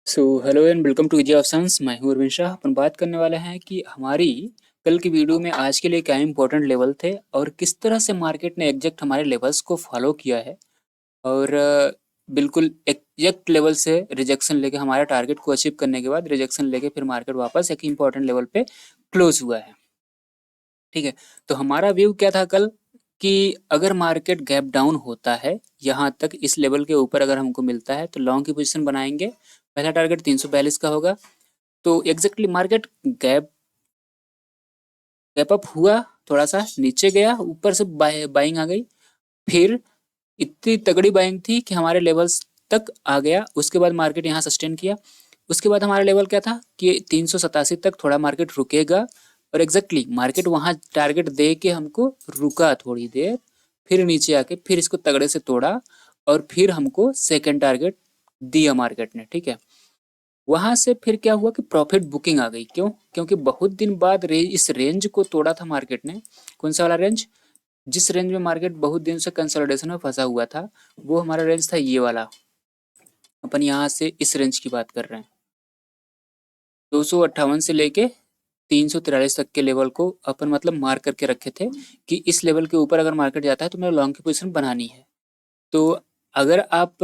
Hello and welcome to easy options. मैं हूँ अरविंद शाह। अपन बात करने वाले हैं कि हमारी कल की वीडियो में आज के लिए क्या इंपॉर्टेंट लेवल थे और किस तरह से मार्केट ने एग्जैक्ट हमारे लेवल्स को फॉलो किया है और बिल्कुल एग्जैक्ट लेवल से रिजेक्शन लेके हमारे टारगेट को अचीव करने के बाद रिजेक्शन लेके फिर मार्केट वापस एक इंपॉर्टेंट लेवल पे क्लोज हुआ है। ठीक है, तो हमारा व्यू क्या था कल कि अगर मार्केट गैप डाउन होता है यहाँ तक इस लेवल के ऊपर अगर हमको मिलता है तो लॉन्ग की पोजीशन बनाएंगे। पहला टारगेट 342 का होगा। तो exactly market gap gap up हुआ, थोड़ा सा नीचे गया, ऊपर से बाइंग आ गई। फिर इतनी तगड़ी बाइंग थी कि हमारे लेवल्स तक आ गया। उसके बाद मार्केट यहाँ सस्टेन किया। उसके बाद हमारा लेवल क्या था कि 387 तक थोड़ा मार्केट रुकेगा और एग्जैक्टली मार्केट वहाँ टारगेट दे के हमको रुका थोड़ी देर, फिर नीचे आके फिर इसको तगड़े से तोड़ा और फिर हमको सेकेंड टारगेट दिया मार्केट ने। ठीक है, वहां से फिर क्या हुआ कि प्रॉफिट बुकिंग आ गई। क्यों? क्योंकि बहुत दिन बाद इस रेंज को तोड़ा था मार्केट ने। कौन सा वाला रेंज? जिस रेंज में मार्केट बहुत दिन से कंसोलिडेशन में फंसा हुआ था, वो हमारा रेंज था ये वाला। अपन यहाँ से इस रेंज की बात कर रहे हैं, 258 से लेके 343 तक के लेवल को अपन मतलब मार्क करके रखे थे कि इस लेवल के ऊपर अगर मार्केट जाता है तो मेरे लॉन्ग की पोजीशन बनानी है। तो अगर आप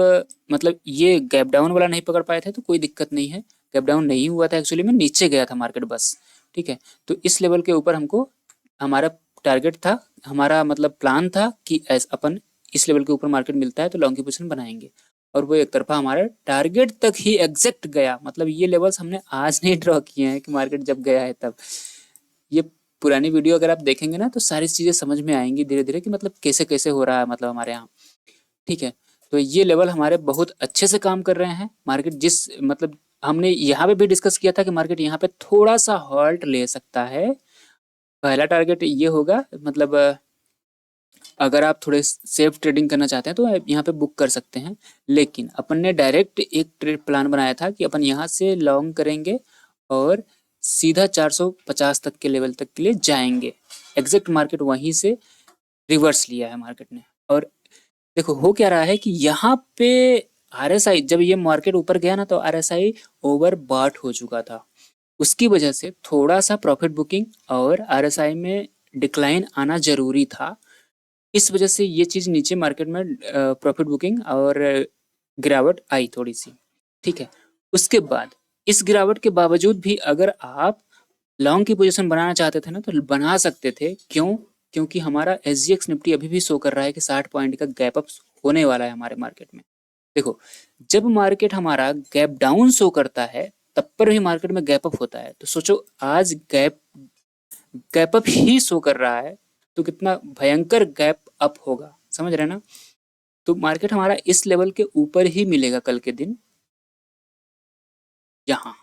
मतलब ये गैप डाउन वाला नहीं पकड़ पाए थे तो कोई दिक्कत नहीं है। गैप डाउन नहीं हुआ था एक्चुअली में, नीचे गया था मार्केट बस। ठीक है, तो इस लेवल के ऊपर हमको हमारा टारगेट था, हमारा मतलब प्लान था कि अपन इस लेवल के ऊपर मार्केट मिलता है तो लॉन्ग की पोजीशन बनाएंगे। और वो एक तरफा हमारे टारगेट तक ही एग्जैक्ट गया। मतलब ये लेवल्स हमने आज नहीं ड्रॉ किए हैं कि मार्केट जब गया है तब। ये पुरानी वीडियो अगर आप देखेंगे ना तो सारी चीजें समझ में आएंगी धीरे धीरे कि मतलब कैसे कैसे हो रहा है मतलब हमारे यहाँ। ठीक है, तो ये लेवल हमारे बहुत अच्छे से काम कर रहे हैं। मार्केट जिस मतलब हमने यहाँ पे भी डिस्कस किया था कि मार्केट यहाँ पे थोड़ा सा हॉल्ट ले सकता है। पहला टारगेट ये होगा मतलब अगर आप थोड़े सेफ ट्रेडिंग करना चाहते हैं तो आप यहाँ पे बुक कर सकते हैं। लेकिन अपन ने डायरेक्ट एक ट्रेड प्लान बनाया था कि अपन यहाँ से लॉन्ग करेंगे और सीधा 450 तक के लेवल तक के लिए जाएंगे। एग्जैक्ट मार्केट वहीं से रिवर्स लिया है मार्केट ने। और देखो हो क्या रहा है कि यहाँ पे आरएसआई जब ये मार्केट ऊपर गया ना तो आरएसआई ओवर बॉट हो चुका था। उसकी वजह से थोड़ा सा प्रॉफिट बुकिंग और आरएसआई में डिक्लाइन आना जरूरी था। इस वजह से ये चीज नीचे मार्केट में प्रॉफिट बुकिंग और गिरावट आई थोड़ी सी। ठीक है, उसके बाद इस गिरावट के बावजूद भी अगर आप लॉन्ग की पोजीशन बनाना चाहते थे ना तो बना सकते थे। क्यों? क्योंकि हमारा एसजीएक्स निफ्टी अभी भी शो कर रहा है कि 60 पॉइंट का गैप अप होने वाला है हमारे मार्केट में। देखो, जब मार्केट हमारा गैप डाउन शो करता है तब पर भी मार्केट में गैप अप होता है। तो सोचो आज गैप गैप अप ही शो कर रहा है तो कितना भयंकर गैप अप होगा, समझ रहे हैं ना? तो मार्केट हमारा इस लेवल के ऊपर ही मिलेगा कल के दिन। यहाँ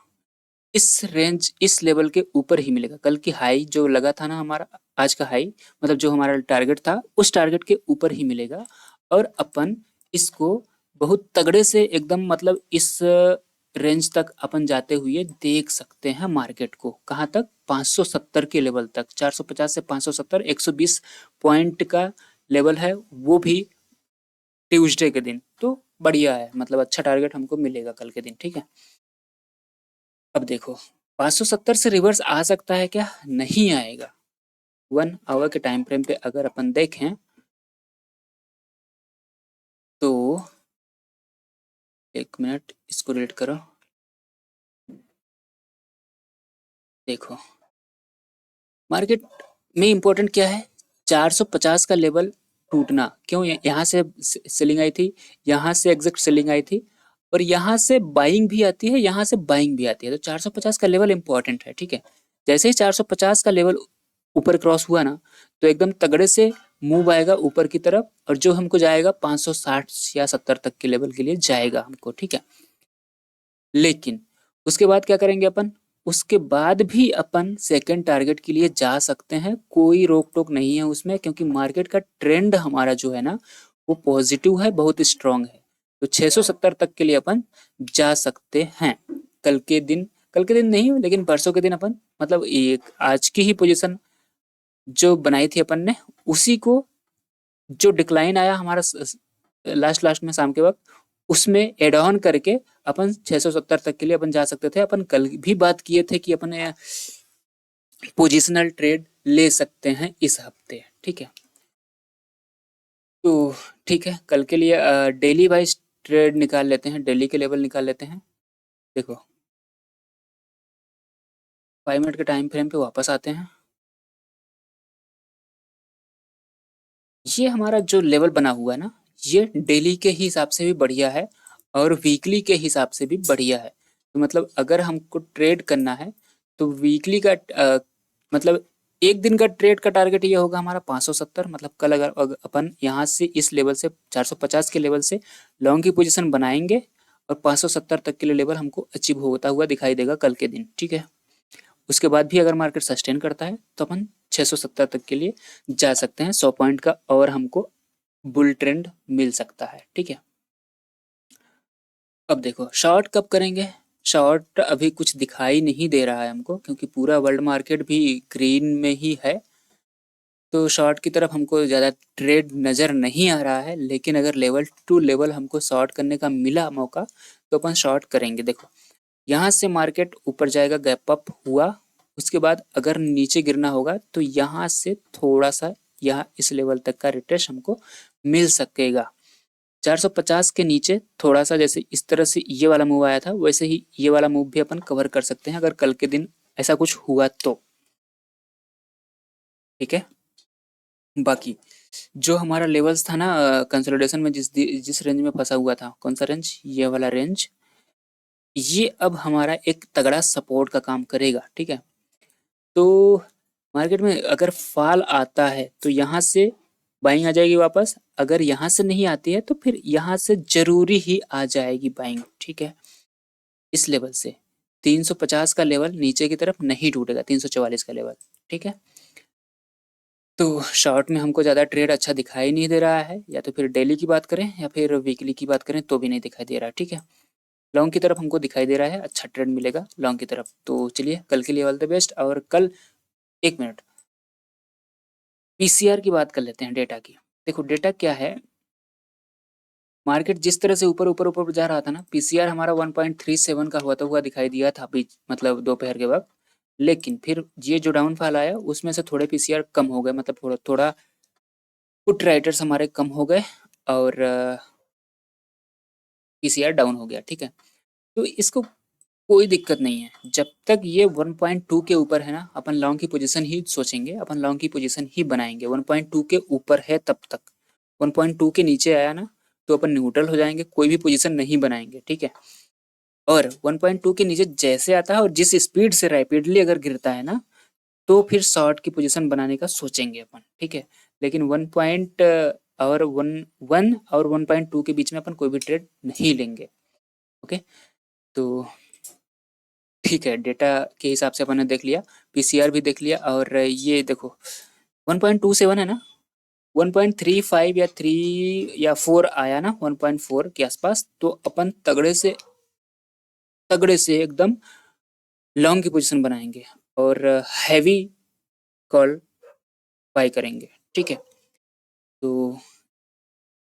इस रेंज इस लेवल के ऊपर ही मिलेगा। कल की हाई जो लगा था ना हमारा, आज का हाई मतलब जो हमारा टारगेट था उस टारगेट के ऊपर ही मिलेगा। और अपन इसको बहुत तगड़े से एकदम मतलब इस रेंज तक अपन जाते हुए देख सकते हैं मार्केट को। कहाँ तक? 570 के लेवल तक। 450 से 570, 120 पॉइंट का लेवल है वो भी ट्यूसडे के दिन। तो बढ़िया है, मतलब अच्छा टारगेट हमको मिलेगा कल के दिन। ठीक है, अब देखो 570 से रिवर्स आ सकता है क्या? नहीं आएगा। 1 आवर के टाइम फ्रेम पे अगर अपन देखें तो 1 मिनट इसको रीड करो। देखो मार्केट में इंपॉर्टेंट क्या है? 450 का लेवल टूटना। क्यों? यहाँ से सेलिंग आई थी, यहाँ से एग्जैक्ट सेलिंग आई थी और यहाँ से बाइंग भी आती है, यहाँ से बाइंग भी आती है। तो 450 का लेवल इंपॉर्टेंट है। ठीक है, जैसे ही 450 का लेवल ऊपर क्रॉस हुआ ना तो एकदम तगड़े से मूव आएगा ऊपर की तरफ और जो हमको जाएगा 560 या 70 तक के लेवल के लिए जाएगा हमको। ठीक है, लेकिन उसके बाद क्या करेंगे अपन? उसके बाद भी अपन सेकंड टारगेट के लिए जा सकते हैं, कोई रोक टोक नहीं है उसमें। क्योंकि मार्केट का ट्रेंड हमारा जो है ना वो पॉजिटिव है, बहुत स्ट्रांग है। तो 670 तक के लिए अपन जा सकते हैं कल के दिन। कल के दिन नहीं लेकिन परसों के दिन अपन मतलब एक आज की ही पोजीशन जो बनाई थी अपन ने उसी को, जो डिक्लाइन आया हमारा लास्ट लास्ट में शाम के वक्त, उसमें एड ऑन करके अपन 670 तक के लिए अपन जा सकते थे। अपन कल भी बात किए थे कि अपन पोजिशनल ट्रेड ले सकते हैं इस हफ्ते, ठीक है। तो ठीक है, कल के लिए डेली वाइज ट्रेड निकाल लेते हैं, डेली के लेवल निकाल लेते हैं। देखो 5 मिनट के टाइम फ्रेम पे वापस आते हैं। ये हमारा जो लेवल बना हुआ है ना, ये डेली के हिसाब से भी बढ़िया है और वीकली के हिसाब से भी बढ़िया है। तो मतलब अगर हमको ट्रेड करना है तो वीकली का मतलब एक दिन का ट्रेड का टारगेट ये होगा हमारा 570। मतलब कल अगर अपन यहाँ से इस लेवल से 450 के लेवल से लॉन्ग की पोजीशन बनाएंगे और 570 तक के लिए लेवल हमको अचीव होता हुआ दिखाई देगा कल के दिन, ठीक है। उसके बाद भी अगर मार्केट सस्टेन करता है तो अपन 670 तक के लिए जा सकते हैं, 100 पॉइंट का और हमको बुल ट्रेंड मिल सकता है, ठीक है। अब देखो शॉर्ट कब करेंगे। शॉर्ट अभी कुछ दिखाई नहीं दे रहा है हमको, क्योंकि पूरा वर्ल्ड मार्केट भी ग्रीन में ही है। तो शॉर्ट की तरफ हमको ज़्यादा ट्रेड नज़र नहीं आ रहा है, लेकिन अगर लेवल टू लेवल हमको शॉर्ट करने का मिला मौका तो अपन शॉर्ट करेंगे। देखो यहाँ से मार्केट ऊपर जाएगा, गैप अप हुआ, उसके बाद अगर नीचे गिरना होगा तो यहाँ से थोड़ा सा यहाँ इस लेवल तक का रिट्रेस हमको मिल सकेगा। 450 के नीचे थोड़ा सा, जैसे इस तरह से ये वाला मूव आया था वैसे ही ये वाला मूव भी अपन कवर कर सकते हैं अगर कल के दिन ऐसा कुछ हुआ तो, ठीक है। बाकी जो हमारा लेवल्स था ना कंसोलिडेशन में, जिस रेंज में फंसा हुआ था, कौन सा रेंज, ये वाला रेंज, ये अब हमारा एक तगड़ा सपोर्ट का काम करेगा, ठीक है। तो मार्केट में अगर फॉल आता है तो यहाँ से बाइंग आ जाएगी वापस, अगर यहाँ से नहीं आती है तो फिर यहाँ से जरूरी ही आ जाएगी बाइंग, ठीक है। इस लेवल से 350 का लेवल नीचे की तरफ नहीं टूटेगा, 344 का लेवल, ठीक है। तो शॉर्ट में हमको ज़्यादा ट्रेड अच्छा दिखाई नहीं दे रहा है, या तो फिर डेली की बात करें या फिर वीकली की बात करें तो भी नहीं दिखाई दे रहा है, ठीक है। लॉन्ग की तरफ हमको दिखाई दे रहा है, अच्छा ट्रेड मिलेगा लॉन्ग की तरफ। तो चलिए कल के लिए ऑल द बेस्ट। और कल 1 मिनट पीसीआर की बात कर लेते हैं, डेटा की। देखो डेटा क्या है, मार्केट जिस तरह से ऊपर ऊपर ऊपर जा रहा था ना, पीसीआर हमारा 1.37 का होता हुआ दिखाई दिया था बीच, मतलब दोपहर के वक्त। लेकिन फिर ये जो डाउनफॉल आया उसमें से थोड़े पीसीआर कम हो गए, मतलब थोड़ा थोड़ा पुट राइटर्स हमारे कम हो गए और पीसीआर डाउन हो गया, ठीक है। तो इसको कोई दिक्कत नहीं है, जब तक ये 1.2 के ऊपर है ना, अपन लॉन्ग की पोजीशन ही सोचेंगे, अपन लॉन्ग की पोजीशन ही बनाएंगे। 1.2 के ऊपर है तब तक, 1.2 के नीचे आया ना तो अपन न्यूट्रल हो जाएंगे, कोई भी पोजीशन नहीं बनाएंगे, ठीक है। और 1.2 के नीचे जैसे आता है और जिस स्पीड से रैपिडली अगर गिरता है ना, तो फिर शॉर्ट की पोजीशन बनाने का सोचेंगे अपन, ठीक है। लेकिन 1 और 1.2 के बीच में अपन कोई भी ट्रेड नहीं लेंगे, ओके। तो ठीक है, डेटा के हिसाब से अपन ने देख लिया, पीसीआर भी देख लिया, और ये देखो 1.27 है ना, 1.35 या 3 या 4 आया ना, 1.4 के आसपास, तो अपन तगड़े से एकदम लॉन्ग की पोजीशन बनाएंगे और हैवी कॉल बाय करेंगे, ठीक है। तो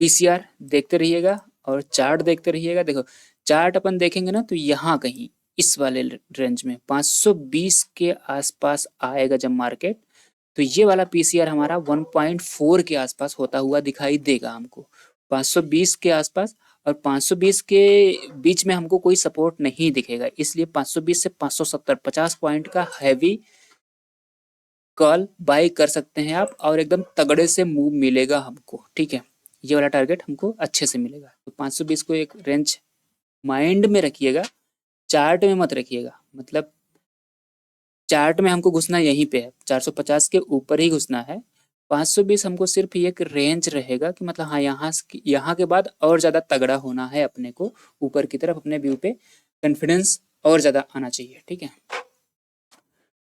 पीसीआर देखते रहिएगा और चार्ट देखते रहिएगा। देखो चार्ट अपन देखेंगे ना तो यहाँ कहीं इस वाले रेंज में 520 के आसपास आएगा जब मार्केट, तो ये वाला पीसीआर हमारा 1.4 के आसपास होता हुआ दिखाई देगा हमको, 520 के आसपास। और 520 के बीच में हमको कोई सपोर्ट नहीं दिखेगा, इसलिए 520 से 570 50 पॉइंट का हैवी कॉल बाय कर सकते हैं आप, और एकदम तगड़े से मूव मिलेगा हमको, ठीक है। ये वाला टारगेट हमको अच्छे से मिलेगा। तो 520 को एक रेंज माइंड में रखिएगा, चार्ट में मत रखिएगा। मतलब चार्ट में हमको घुसना यहीं पे है, 450 के ऊपर ही घुसना है। 520 हमको सिर्फ ये एक रेंज रहेगा कि मतलब हाँ यहाँ के बाद और ज़्यादा तगड़ा होना है अपने को, ऊपर की तरफ अपने व्यू पे कॉन्फिडेंस और ज़्यादा आना चाहिए, ठीक है।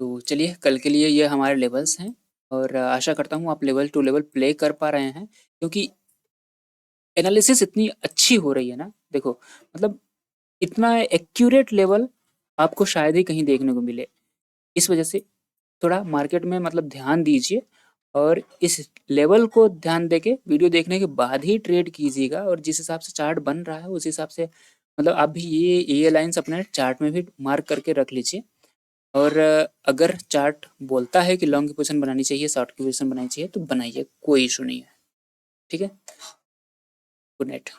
तो चलिए कल के लिए ये हमारे लेवल्स हैं, और आशा करता हूँ आप लेवल टू लेवल प्ले कर पा रहे हैं, क्योंकि एनालिसिस इतनी अच्छी हो रही है ना। देखो मतलब इतना एक्यूरेट लेवल आपको शायद ही कहीं देखने को मिले, इस वजह से थोड़ा मार्केट में मतलब ध्यान दीजिए, और इस लेवल को ध्यान देके वीडियो देखने के बाद ही ट्रेड कीजिएगा, और जिस हिसाब से चार्ट बन रहा है उस हिसाब से मतलब आप भी ये लाइंस अपने चार्ट में भी मार्क करके रख लीजिए। और अगर चार्ट बोलता है कि लॉन्ग की पोजीशन बनानी चाहिए, शॉर्ट की पोजीशन बनानी चाहिए, तो बनाइए, कोई इशू नहीं है। ठीक है। Good night.